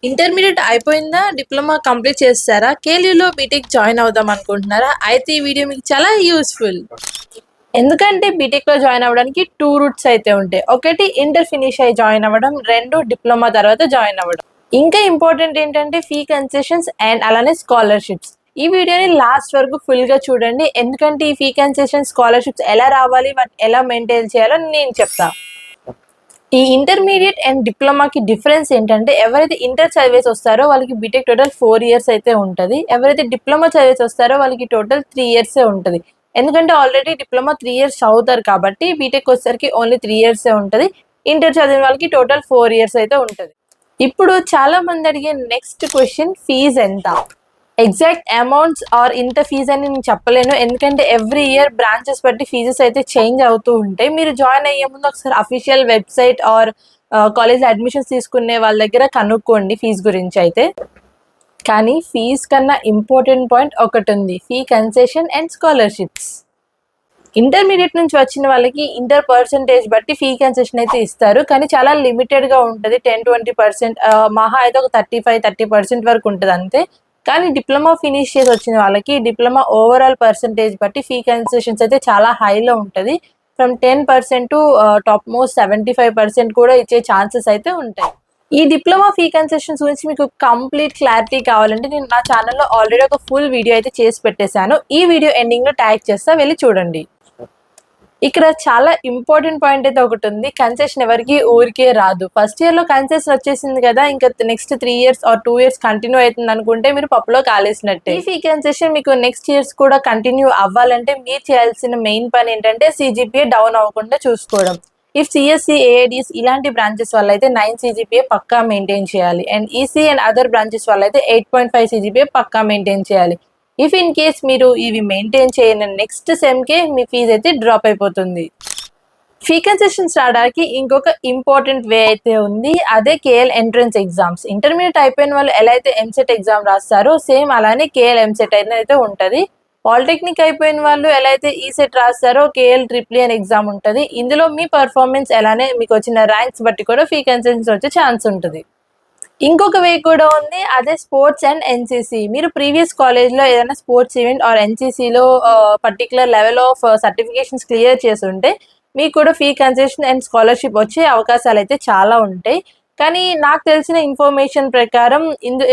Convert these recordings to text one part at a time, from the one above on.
Intermediate అయిపోయిందా? Diploma complete చేసేసారా? కేఎల్యూలో బీటెక్ జాయిన్ అవుదాం అనుకుంటున్నారా? అయితే ఈ వీడియో మీకు చాలా యూస్ఫుల్. ఎందుకంటే బీటెక్లో జాయిన్ అవ్వడానికి 2 రూట్స్ అయితే ఉంటాయి. ఒకటి ఇంటర్ ఫినిష్ అయ్యి జాయిన్ అవ్వడం, 2 డిప్లొమా తర్వాత జాయిన్ అవ్వడం. ఇంకా ఇంపార్టెంట్ ఏంటంటే ఫీ కన్సెషన్స్ అండ్ అలానే స్కాలర్షిప్స్. ఈ వీడియోని లాస్ట్ వరకు ఫుల్గా చూడండి. ఎందుకంటే ఈ ఫీ కన్సెషన్ స్కాలర్షిప్స్ ఎలా రావాలి, వాటిని ఎలా మెయింటైన్ చేయాలో నేను చెప్తా. ఈ ఇంటర్మీడియట్ అండ్ డిప్లొమాకి డిఫరెన్స్ ఏంటంటే ఎవరైతే ఇంటర్ చదివేసి వస్తారో వాళ్ళకి బీటెక్ టోటల్ 4 ఇయర్స్ అయితే ఉంటుంది. ఎవరైతే డిప్లొమా చదివేసి వస్తారో వాళ్ళకి టోటల్ 3 ఇయర్సే ఉంటుంది. ఎందుకంటే ఆల్రెడీ డిప్లొమా 3 ఇయర్స్ చదువుతారు కాబట్టి బీటెక్ వచ్చేసరికి ఓన్లీ 3 ఇయర్సే ఉంటుంది. ఇంటర్ చదివిన వాళ్ళకి టోటల్ 4 ఇయర్స్ అయితే ఉంటుంది. ఇప్పుడు చాలా మంది అడిగే నెక్స్ట్ క్వశ్చన్, ఫీజు ఎంత? ఎగ్జాక్ట్ అమౌంట్స్ ఆర్ ఇంత ఫీజ్ అని నేను చెప్పలేను. ఎందుకంటే ఎవ్రీ ఇయర్ బ్రాంచెస్ బట్టి ఫీజెస్ అయితే చేంజ్ అవుతూ ఉంటాయి. మీరు జాయిన్ అయ్యే ముందు ఒకసారి official website are college admissions తీసుకునే వాళ్ళ దగ్గర కనుక్కోండి ఫీజు గురించి అయితే. కానీ ఫీజ్ కన్నా ఇంపార్టెంట్ పాయింట్ ఒకటి ఉంది, fee concession and scholarships. Intermediate నుంచి వచ్చిన వాళ్ళకి ఇంటర్ పర్సంటేజ్ బట్టి ఫీ కన్సెషన్ అయితే ఇస్తారు. కానీ చాలా లిమిటెడ్గా ఉంటుంది, 10-20%, మహా అయితే ఒక 35-30% వరకు ఉంటుంది అంతే. కానీ డిప్లొమా ఫినిష్ చేసి వచ్చిన వాళ్ళకి డిప్లొమా ఓవరాల్ పర్సంటేజ్ బట్టి ఫీ కన్సెషన్స్ అయితే చాలా హైలో ఉంటుంది. ఫ్రమ్ 10% టు టాప్ మోస్ట్ 75% కూడా ఇచ్చే ఛాన్సెస్ అయితే ఉంటాయి. ఈ డిప్లొమా ఫీ కన్సెషన్స్ గురించి మీకు కంప్లీట్ క్లారిటీ కావాలంటే నేను నా ఛానల్లో ఆల్రెడీ ఒక ఫుల్ వీడియో అయితే చేసి పెట్టేశాను. ఈ వీడియో ఎండింగ్లో ట్యాగ్ చేస్తా, వెళ్ళి చూడండి. ఇక్కడ చాలా ఇంపార్టెంట్ పాయింట్ అయితే ఒకటి ఉంది, కన్సెషన్ ఎవరికి ఊరికే రాదు. ఫస్ట్ ఇయర్లో కన్సెషన్ వచ్చేసింది కదా, ఇంకా next 3 years or 2 years continue అవుతుంది అనుకుంటే మీరు పప్పులో కాలేసినట్టే. ఈ ఫీ కన్సెషన్ మీకు నెక్స్ట్ ఇయర్స్ కూడా కంటిన్యూ అవ్వాలంటే మీరు చేయాల్సిన మెయిన్ పని ఏంటంటే సిజిపిఏ డౌన్ అవ్వకుండా చూసుకోవడం. ఇఫ్ సిఎస్సి, ఏఐడిఎస్ ఇలాంటి బ్రాంచెస్ వల్ల అయితే 9 సిజిపిఏ పక్కా మెయింటైన్ చేయాలి. And EC and other branches వల్ల అయితే 8.5 సిజిపిఏ పక్కా మెయింటైన్ చేయాలి. ఇఫ్ ఇన్ కేస్ మీరు ఇవి మెయింటైన్ చేయని నెక్స్ట్ సెమ్కే మీ ఫీజు అయితే డ్రాప్ అయిపోతుంది. ఫీ కన్సెషన్స్ రావడానికి ఇంకొక ఇంపార్టెంట్ వే అయితే ఉంది, అదే కేఎల్ ఎంట్రన్స్ ఎగ్జామ్స్. ఇంటర్మీడియట్ అయిపోయిన వాళ్ళు ఎలా అయితే ఎంసెట్ ఎగ్జామ్ రాస్తారో సేమ్ అలానే కేఎల్ ఎంసెట్ అయితే ఉంటుంది. పాలిటెక్నిక్ అయిపోయిన వాళ్ళు ఎలా అయితే ఈసెట్ రాస్తారో కేఎల్ ట్రిపుల్ అని ఎగ్జామ్ ఉంటుంది. ఇందులో మీ పర్ఫార్మెన్స్ ఎలానే మీకు వచ్చిన ర్యాంక్స్ బట్టి కూడా ఫీ కన్సెషన్స్ వచ్చే ఛాన్స్ ఉంటుంది. ఇంకొక వే కూడా ఉంది, అదే స్పోర్ట్స్ అండ్ ఎన్సీసీ. మీరు ప్రీవియస్ కాలేజ్లో ఏదైనా స్పోర్ట్స్ ఈవెంట్ ఆర్ ఎన్సీసీలో particular level of certifications clear చేసి ఉంటే మీకు కూడా ఫీ కన్సెషన్ అండ్ స్కాలర్షిప్ వచ్చే అవకాశాలు అయితే చాలా ఉంటాయి. కానీ నాకు తెలిసిన ఇన్ఫర్మేషన్ ప్రకారం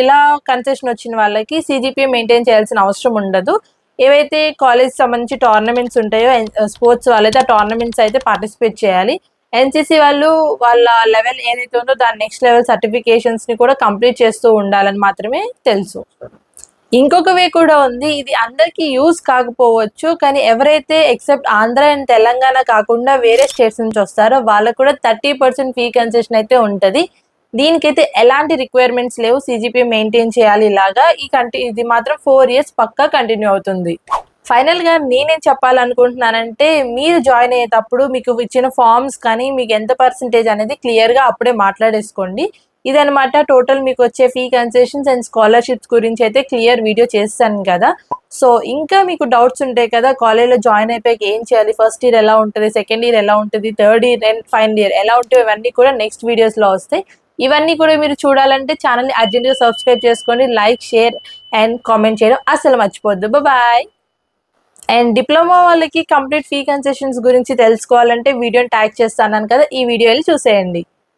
ఇలా కన్సెషన్ వచ్చిన వాళ్ళకి సిజిపిఏ మెయింటైన్ చేయాల్సిన అవసరం ఉండదు. ఏవైతే కాలేజ్ సంబంధించి టోర్నమెంట్స్ ఉంటాయో స్పోర్ట్స్ వాళ్ళైతే ఆ టోర్నమెంట్స్ అయితే పార్టిసిపేట్ చేయాలి. ఎన్సీసీ వాళ్ళు వాళ్ళ లెవెల్ ఏదైతే ఉందో దాని నెక్స్ట్ లెవెల్ సర్టిఫికేషన్స్ని కూడా కంప్లీట్ చేస్తూ ఉండాలని మాత్రమే తెలుసు. ఇంకొక వే కూడా ఉంది, ఇది అందరికీ యూజ్ కాకపోవచ్చు, కానీ ఎవరైతే ఎక్సెప్ట్ ఆంధ్ర అండ్ తెలంగాణ కాకుండా వేరే స్టేట్స్ నుంచి వస్తారో వాళ్ళకు కూడా 30% ఫీ కన్సెషన్ అయితే ఉంటుంది. దీనికైతే ఎలాంటి రిక్వైర్మెంట్స్ లేవు, సిజిపిఏ మెయింటైన్ చేయాలి. ఇలాగా ఇది మాత్రం 4 ఇయర్స్ పక్కా కంటిన్యూ అవుతుంది. ఫైనల్గా నేనేం చెప్పాలనుకుంటున్నానంటే మీరు జాయిన్ అయ్యేటప్పుడు మీకు ఇచ్చిన ఫార్మ్స్ కానీ మీకు ఎంత పర్సంటేజ్ అనేది క్లియర్గా అప్పుడే మాట్లాడేసుకోండి. ఇదనమాట టోటల్ మీకు వచ్చే ఫీ కన్సెషన్స్ అండ్ స్కాలర్షిప్స్ గురించి అయితే క్లియర్ వీడియో చేస్తాను కదా. సో ఇంకా మీకు డౌట్స్ ఉంటాయి కదా, కాలేజ్లో జాయిన్ అయిపోయాక ఏం చేయాలి, ఫస్ట్ ఇయర్ ఎలా ఉంటుంది, సెకండ్ ఇయర్ ఎలా ఉంటుంది, third year and final year ఎలా ఉంటాయో ఇవన్నీ కూడా నెక్స్ట్ వీడియోస్లో వస్తాయి. ఇవన్నీ కూడా మీరు చూడాలంటే ఛానల్ని అర్జెంట్గా సబ్స్క్రైబ్ చేసుకోండి. లైక్, షేర్ అండ్ కామెంట్ చేయడం అసలు మర్చిపోద్దు. బాయ్. అండ్ డిప్లొమా వాళ్ళకి కంప్లీట్ ఫీ కన్సెషన్స్ గురించి తెలుసుకోవాలంటే వీడియోని ట్యాగ్ చేస్తాను కదా, ఈ వీడియోని చూసేయండి.